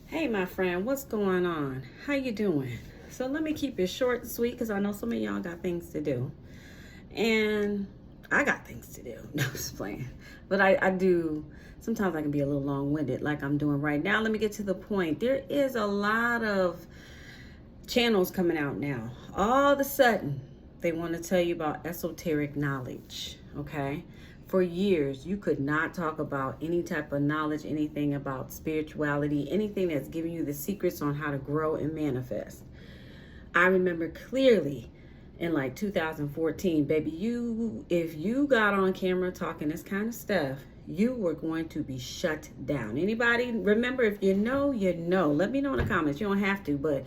Hey, my friend, what's going on? How you doing? So let me keep it short and sweet because I know some of y'all got things to do. And I got things to do. No, I'm just playing. But I do, sometimes I can be a little long-winded like I'm doing right now. Let me get to the point. There is a lot of channels coming out now. All of a sudden, they want to tell you about esoteric knowledge, okay? For years, you could not talk about any type of knowledge, anything about spirituality, anything that's giving you the secrets on how to grow and manifest. I remember clearly in like 2014, baby, if you got on camera talking this kind of stuff, you were going to be shut down. Anybody remember? If you know, you know. Let me know in the comments. You don't have to, but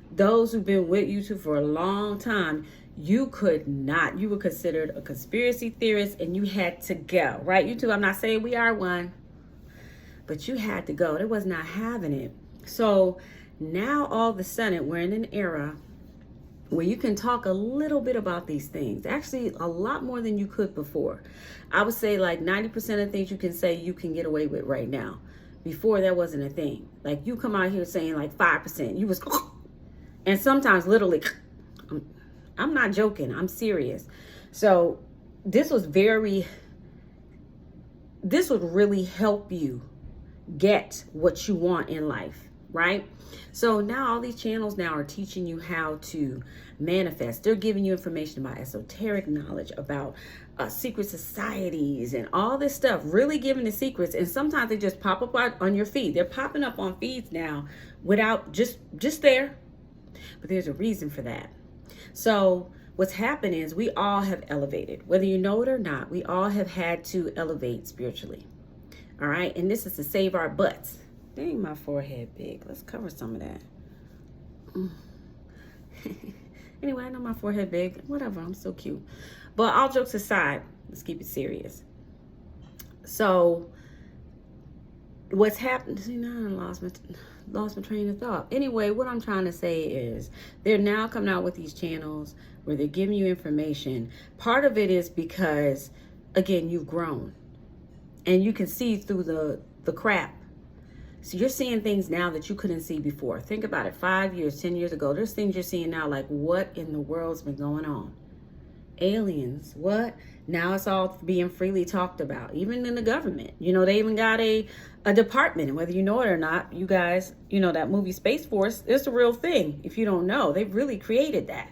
those who've been with YouTube for a long time, you could not. You were considered a conspiracy theorist and you had to go, right? YouTube, I'm not saying we are one, but you had to go. They was not having it. So now all of a sudden we're in an era where you can talk a little bit about these things. Actually, a lot more than you could before. I would say like 90% of things you can say you can get away with right now. Before, that wasn't a thing. Like you come out here saying like 5%, you was, and sometimes literally, I'm not joking, I'm serious. So this would really help you get what you want in life, right? So now all these channels now are teaching you how to manifest. They're giving you information about esoteric knowledge, about secret societies and all this stuff, really giving the secrets. And sometimes they just pop up on your feed. They're popping up on feeds now without just there. But there's a reason for that. So what's happened is we all have elevated. Whether you know it or not, we all have had to elevate spiritually. All right. And this is to save our butts. Dang, my forehead big. Let's cover some of that. Anyway, I know my forehead big. Whatever. I'm so cute. But all jokes aside, let's keep it serious. So what's happened? See, now I lost my train of thought. Anyway, what I'm trying to say is they're now coming out with these channels where they're giving you information. Part of it is because, again, you've grown and you can see through the crap. So you're seeing things now that you couldn't see before. Think about it. 5 years, 10 years ago, there's things you're seeing now like, what in the world's been going on? Aliens, what? Now it's all being freely talked about, even in the government. You know, they even got a department, and whether you know it or not, you guys, you know, that movie Space Force, it's a real thing. If you don't know, they really created that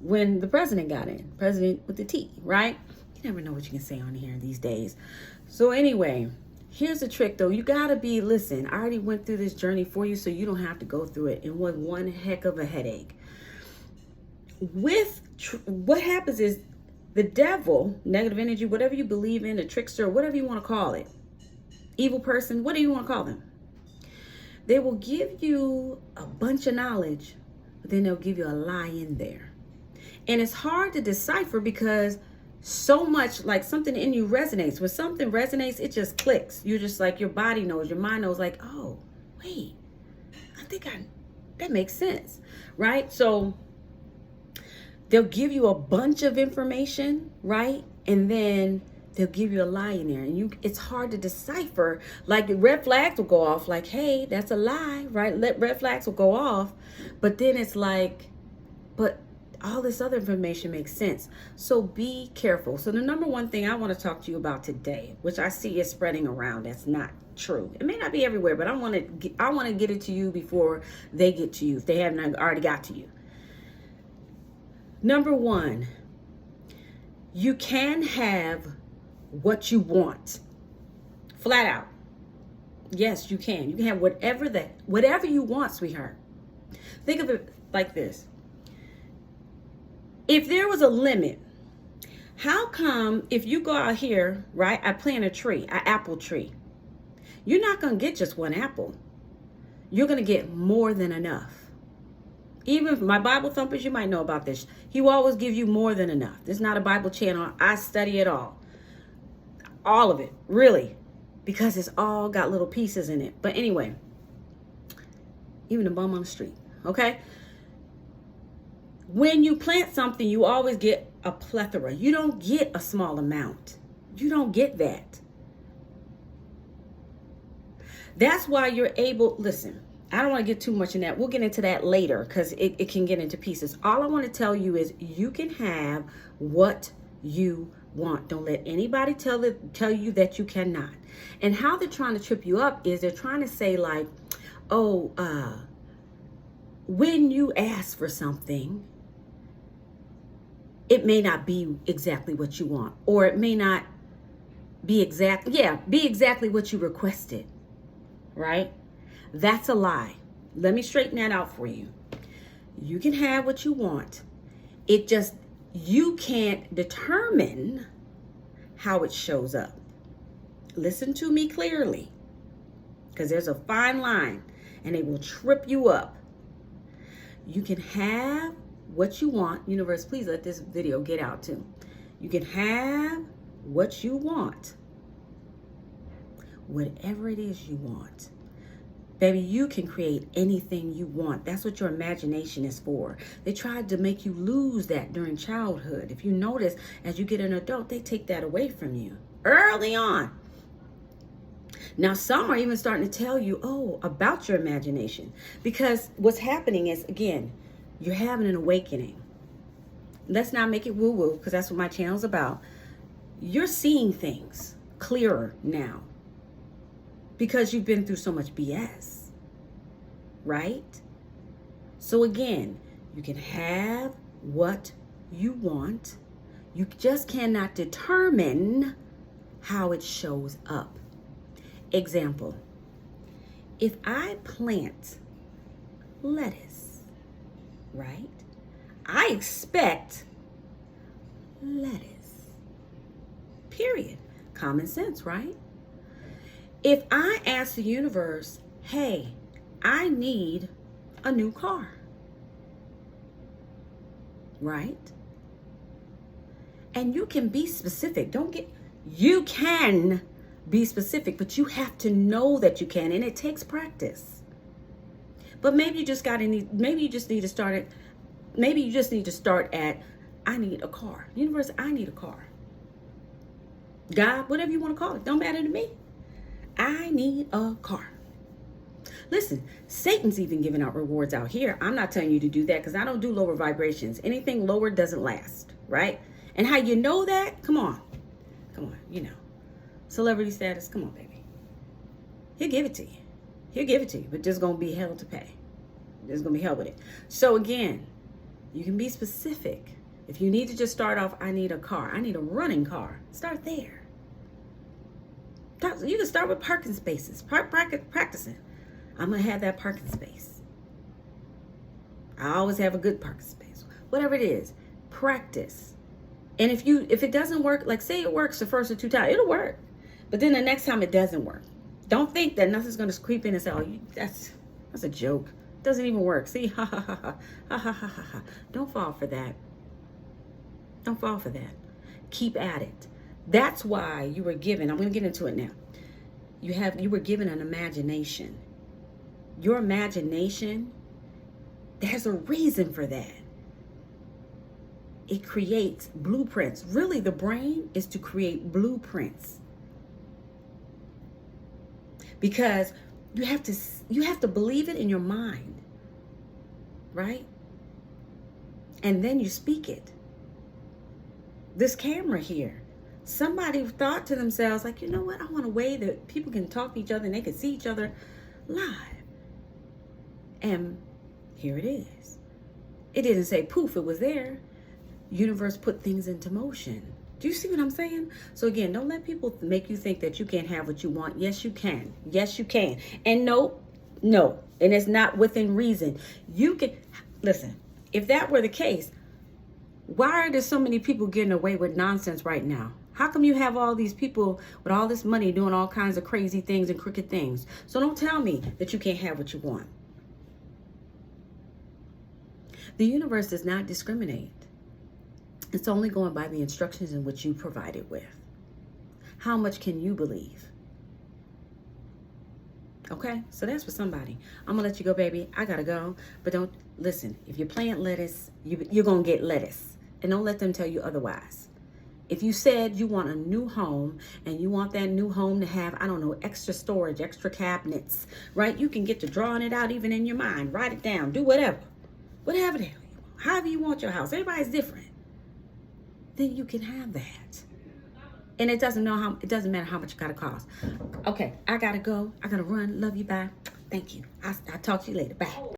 when the president got in, president with the T, right? You never know what you can say on here these days. So anyway, here's the trick though. You gotta listen, I already went through this journey for you so you don't have to go through it. It was one heck of a headache. What happens is the devil, negative energy, whatever you believe in, a trickster, whatever you want to call it, evil person, what do you want to call them? They will give you a bunch of knowledge, but then they'll give you a lie in there. And it's hard to decipher because so much, like something in you resonates. When something resonates, it just clicks. You're just like, your body knows, your mind knows, like, oh, wait, that makes sense, right? So they'll give you a bunch of information, right? And then they'll give you a lie in there. And it's hard to decipher. Like the red flags will go off like, hey, that's a lie, right? Red flags will go off. But then it's like, but all this other information makes sense. So be careful. So the number one thing I want to talk to you about today, which I see is spreading around, that's not true. It may not be everywhere, but I want to get it to you before they get to you, if they haven't already got to you. Number one, you can have what you want. Flat out. Yes, you can. You can have whatever you want, sweetheart. Think of it like this. If there was a limit, how come if you go out here, right, I plant a tree, an apple tree, you're not going to get just one apple. You're going to get more than enough. Even my Bible thumpers, you might know about this. He will always give you more than enough. This is not a Bible channel. I study it all. All of it, really. Because it's all got little pieces in it. But anyway, even a bum on the street, okay? When you plant something, you always get a plethora. You don't get a small amount. You don't get that. That's why you're able, listen, I don't want to get too much in that. We'll get into that later because it can get into pieces. All I want to tell you is you can have what you want. Don't let anybody tell you that you cannot. And how they're trying to trip you up is they're trying to say like, oh, when you ask for something, it may not be exactly what you want, or it may not be exactly what you requested, right? That's a lie. Let me straighten that out for you. You can have what you want. It just, you can't determine how it shows up. Listen to me clearly, because there's a fine line and it will trip you up. You can have what you want. Universe, please let this video get out too. You can have what you want. Whatever it is you want. Baby, you can create anything you want. That's what your imagination is for. They tried to make you lose that during childhood. If you notice, as you get an adult, they take that away from you early on. Now, some are even starting to tell you, about your imagination. Because what's happening is, again, you're having an awakening. Let's not make it woo-woo, because that's what my channel's about. You're seeing things clearer now because you've been through so much BS, right? So again, you can have what you want. You just cannot determine how it shows up. Example, if I plant lettuce, right? I expect lettuce. Period. Common sense, right? If I ask the universe, hey, I need a new car, right? And you can be specific. You can be specific, but you have to know that you can, and it takes practice. But maybe you just need to start at, I need a car. Universe, I need a car. God, whatever you want to call it, don't matter to me. I need a car. Listen, Satan's even giving out rewards out here. I'm not telling you to do that because I don't do lower vibrations. Anything lower doesn't last, right? And how you know that? Come on, celebrity status. Come on, baby. He'll give it to you. But there's going to be hell to pay. There's going to be hell with it. So again, you can be specific. If you need to just start off, I need a car. I need a running car. Start there. You can start with parking spaces. Practicing. I'm going to have that parking space. I always have a good parking space. Whatever it is, practice. And if it doesn't work, like say it works the first or two times, it'll work. But then the next time it doesn't work. Don't think that nothing's going to creep in and say, that's a joke. It doesn't even work. See, ha ha ha ha ha ha ha ha ha. Don't fall for that. Don't fall for that. Keep at it. That's why you were given, I'm going to get into it now. You were given an imagination. Your imagination, there's a reason for that. It creates blueprints. Really, the brain is to create blueprints. Because you have to believe it in your mind, right? And then you speak it. This camera here, somebody thought to themselves, like, you know what? I want a way that people can talk to each other and they can see each other live. And here it is. It didn't say poof, it was there. Universe put things into motion. Do you see what I'm saying? So again, don't let people make you think that you can't have what you want. Yes, you can. Yes, you can. And no. And it's not within reason. You can, listen, if that were the case, why are there so many people getting away with nonsense right now? How come you have all these people with all this money doing all kinds of crazy things and crooked things? So don't tell me that you can't have what you want. The universe does not discriminate. It's only going by the instructions in which you provide it with. How much can you believe? Okay, so that's for somebody. I'm gonna let you go, baby. I gotta go. But don't, listen, if you plant lettuce, you're gonna get lettuce. And don't let them tell you otherwise. If you said you want a new home and you want that new home to have, I don't know, extra storage, extra cabinets, right? You can get to drawing it out even in your mind. Write it down. Do whatever. Whatever the hell you want. However you want your house. Everybody's different. Then you can have that. And it doesn't matter how much it gotta cost. Okay, I gotta go. I gotta run. Love you. Bye. Thank you. I'll talk to you later. Bye.